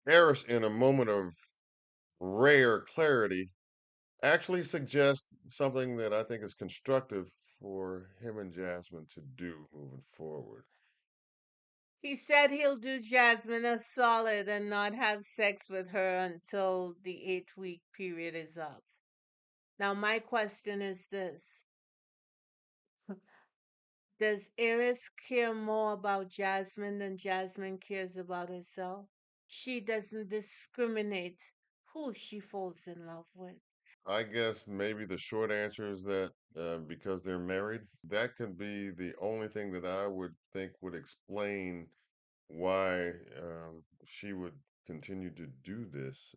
Eris, in a moment of rare clarity, actually suggests something that I think is constructive for him and Jasmine to do moving forward. He said he'll do Jasmine a solid and not have sex with her until the 8 week period is up. Now, my question is this: does Eris care more about Jasmine than Jasmine cares about herself? She doesn't discriminate who she falls in love with. I guess maybe the short answer is that because they're married, that could be the only thing that I would think would explain why she would continue to do this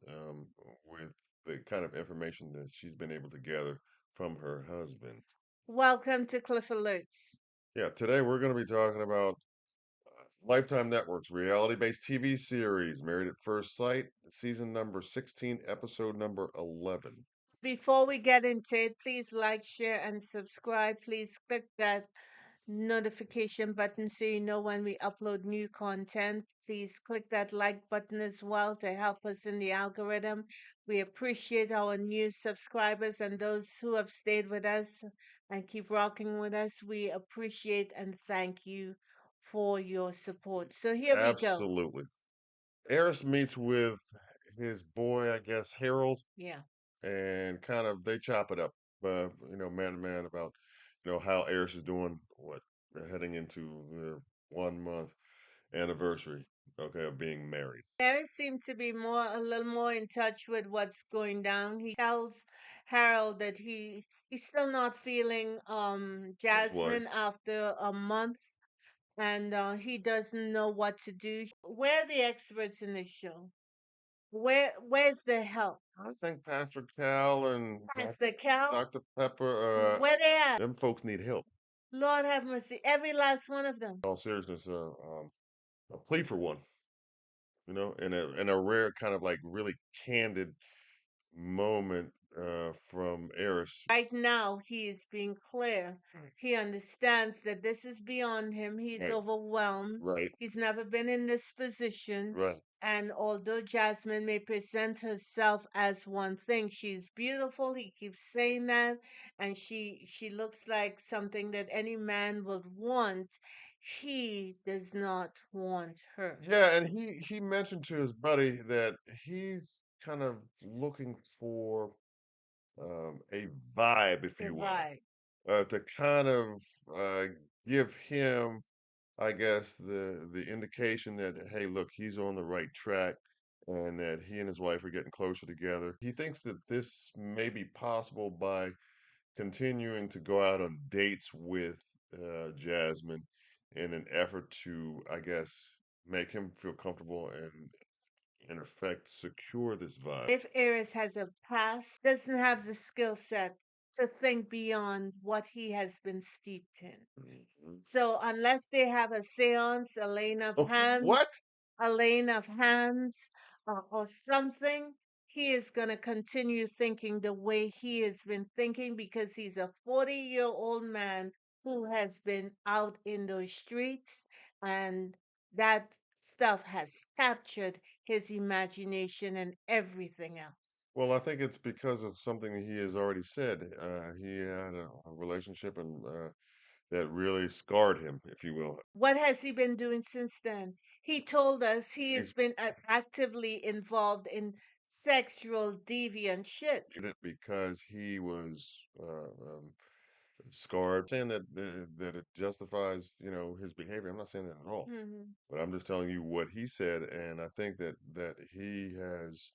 with the kind of information that she's been able to gather from her husband. Welcome to Cliff Alerts. Yeah, today we're going to be talking about Lifetime Network's reality-based TV series, Married at First Sight, season number 16, episode number 11. Before we get into it, please like, share, and subscribe. Please click that notification button so you know when we upload new content. Please click that like button as well to help us in the algorithm. We appreciate our new subscribers and those who have stayed with us and keep rocking with us. We appreciate and thank you for your support. So here we go. Absolutely. Eris meets with his boy, I guess, Harold, Yeah. and kind of they chop it up, man to man about, how Eris is doing, heading into the 1 month anniversary, okay, of being married. Mary seemed to be a little more in touch with what's going down. He tells Harold that he's still not feeling His Jasmine wife. after a month, and he doesn't know what to do. Where are the experts in this show? Where's the help? I think Pastor Cal and Pastor Cal, Dr. Pepper, where they at? them folks need help. Lord have mercy, every last one of them. All seriousness, a plea for one, in a rare kind of like really candid moment from Eris. Right now, he is being clear. Right. He understands that this is beyond him. He's Right. overwhelmed. Right. He's never been in this position. Right. And although Jasmine may present herself as one thing, she's beautiful. He keeps saying that, and she looks like something that any man would want. He does not want her. Yeah, and he mentioned to his buddy that he's kind of looking for a vibe, if The you will, vibe. to kind of uh, give him, I guess, the indication that hey, look, he's on the right track, and that he and his wife are getting closer together. He thinks that this may be possible by continuing to go out on dates with Jasmine in an effort to, I guess, make him feel comfortable and, in effect, secure this vibe. If Aries has a past, doesn't have the skill set to think beyond what he has been steeped in. Mhm. So unless they have a seance, a laying of Oh, what? hands, a laying of hands, or something, he is going to continue thinking the way he has been thinking because he's a 40-year-old man who has been out in those streets, and that stuff has captured his imagination and everything else. Well, I think it's because of something that he has already said. He had a relationship and that really scarred him, if you will. What has he been doing since then? He told us he has He's been actively involved in sexual deviant shit. did it because he was scarred. Saying that it justifies, his behavior. I'm not saying that at all. Mhm. But I'm just telling you what he said, and I think that he has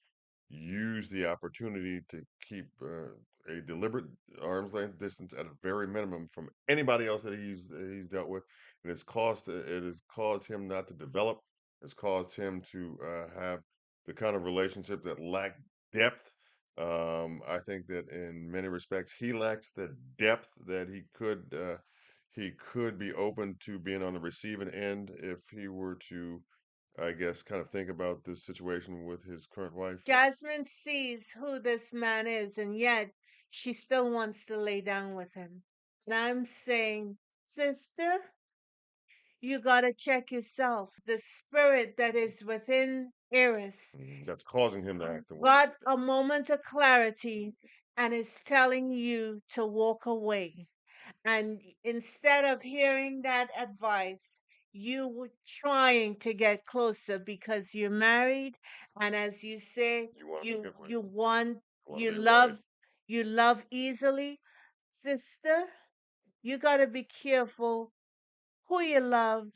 used the opportunity to keep a deliberate arm's length distance at a very minimum from anybody else that he's dealt with, and it has caused him not to develop. It's caused him to have the kind of relationship that lack depth. I think that in many respects he lacks the depth that he could be open to being on the receiving end if he were to, I guess, kind of think about this situation with his current wife. Jasmine sees who this man is, and yet she still wants to lay down with him. And I'm saying, sister, you got to check yourself. The spirit that is within Eris That's causing him to act the way. got a moment of clarity and is telling you to walk away. And instead of hearing that advice, you were trying to get closer because you're married. And as you say, You want to be good friends. you want, You want you to be a wife. love, you love easily. Sister, you got to be careful who you love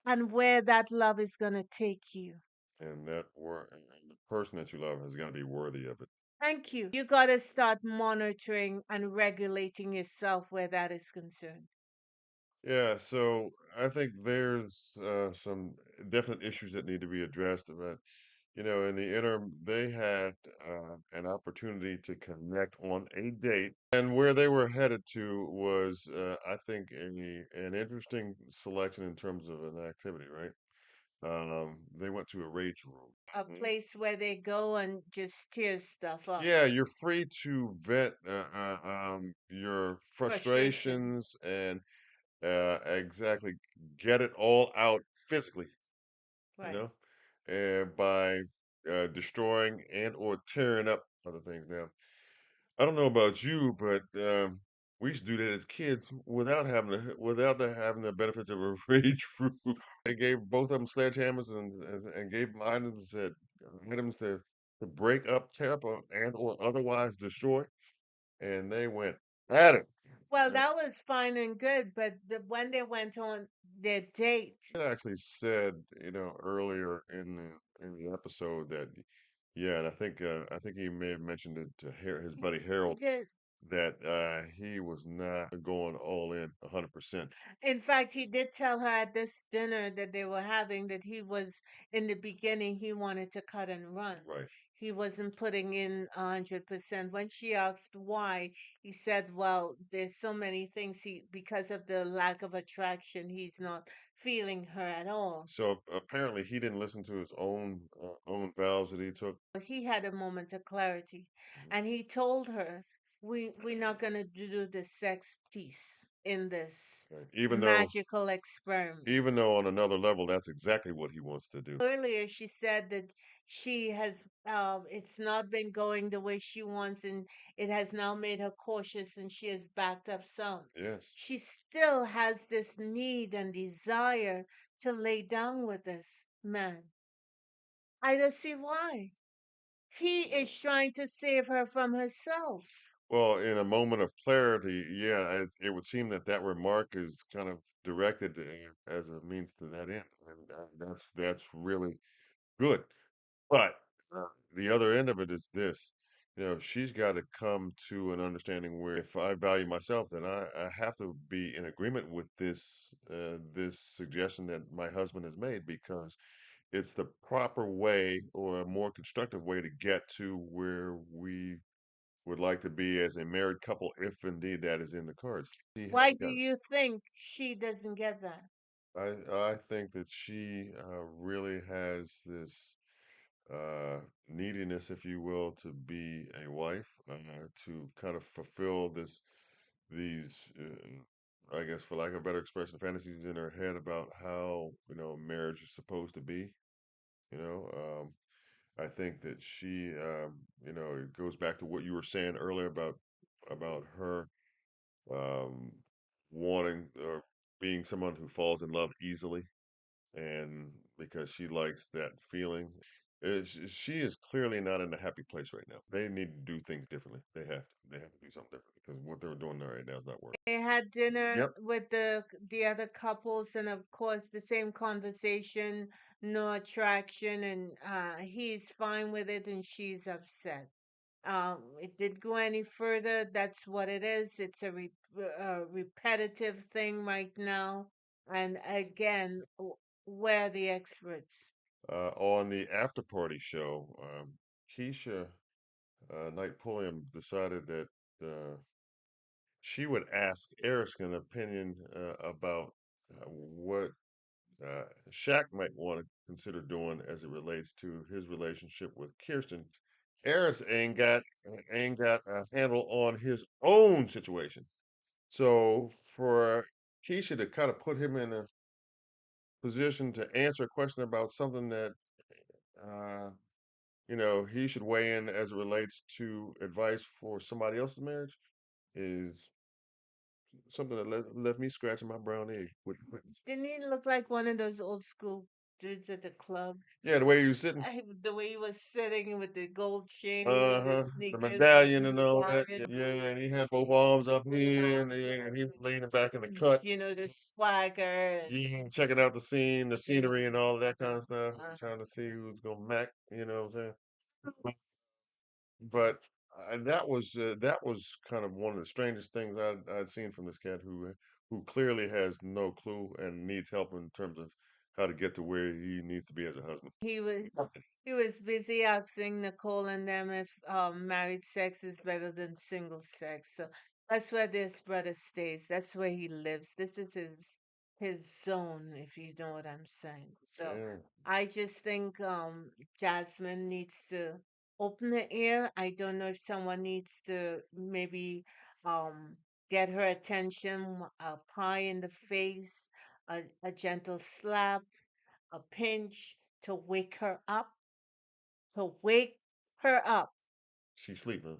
and where that love is going to take you. And and the person that you love has got to be worthy of it. Thank you. You got to start monitoring and regulating yourself where that is concerned. Yeah, so I think there's some definite issues that need to be addressed. But in the interim, they had an opportunity to connect on a date, and where they were headed to was, I think, an interesting selection in terms of an activity. Right? They went to a rage room. A Mhm. place where they go and just tear stuff up. Yeah, you're free to vent your Frustration. frustrations and exactly get it all out physically, you Right. know, and by destroying and or tearing up other things. Now, I don't know about you, but we used to do that as kids without having the benefits of a rage room. They gave both of them sledgehammers and gave them items that items to break up, tear up, and or otherwise destroy, and they went at it. Well, that was fine and good, but when they went on their date, It actually said, earlier in the episode that, yeah, and I think he may have mentioned it to his buddy he Harold did. that he was not going all in 100%. In fact, he did tell her at this dinner that they were having that he was, in the beginning, he wanted to cut and run. Right. He wasn't putting in 100%. When she asked why, he said, well, there's so many things because of the lack of attraction, he's not feeling her at all. So apparently he didn't listen to his own vows that he took. He had a moment of clarity Mhm. and he told her, we're not going to do the sex piece in this Right. magical experiment. Even though on another level, that's exactly what he wants to do. Earlier she said that she has it's not been going the way she wants and it has now made her cautious and she has backed up some. Yes. She still has this need and desire to lay down with this man. I don't see why. He is trying to save her from herself. Well, in a moment of clarity, yeah, it would seem that that remark is kind of directed as a means to that end, and that's really good. But the other end of it is this: she's got to come to an understanding where if I value myself, then I have to be in agreement with this suggestion that my husband has made because it's the proper way or a more constructive way to get to where we would like to be as a married couple, if indeed that is in the cards. He Why hasn't do got it. you think she doesn't get that? I think that she really has this neediness, if you will, to be a wife, to kind of fulfill these, I guess, for lack of a better expression, fantasies in her head about how marriage is supposed to be. You know, I think that she, it goes back to what you were saying earlier about her um, wanting or being someone who falls in love easily, and because she likes that feeling. She is clearly not in a happy place right now. They need to do things differently. They have to do something different because what they're doing right now is not working. They had dinner Yep. with the other couples, and of course, the same conversation, no attraction, and he's fine with it, and she's upset. It didn't go any further. That's what it is. It's a repetitive thing right now. And again, where are the experts? On the after party show, Keisha Knight Pulliam decided that she would ask Eric an opinion about what Shaq might want to consider doing as it relates to his relationship with Kirsten. Eris ain't got a handle on his own situation. So for Keisha to kind of put him in a position to answer a question about something that Uh, he should weigh in as it relates to advice for somebody else's marriage is something that left me scratching my brown egg. Didn't he look like one of those old school dudes at the club? Yeah, the way he was sitting. The way he was sitting with the gold chain and the Uh-huh. The sneakers and medallion the and all that. medallion. Yeah, and he had both arms up here and he was leaning back in the cut. The swagger. Yeah, checking out the scene, the And, scenery and all that kind of stuff. uh, Trying to see who's gonna mac, you know what I'm saying? But that was kind of one of the strangest things I'd seen from this cat who clearly has no clue and needs help in terms of how to get to where he needs to be as a husband. he was he was busy asking Nicole and them if married sex is better than single sex. So that's where this brother stays. That's where he lives. This is his zone, if you know what I'm saying. So Yeah, I just think Jasmine needs to open her ear. I don't know if someone needs to maybe um get her attention, a pie in the face, a gentle slap, a pinch to wake her up, to wake her up. she's sleeping.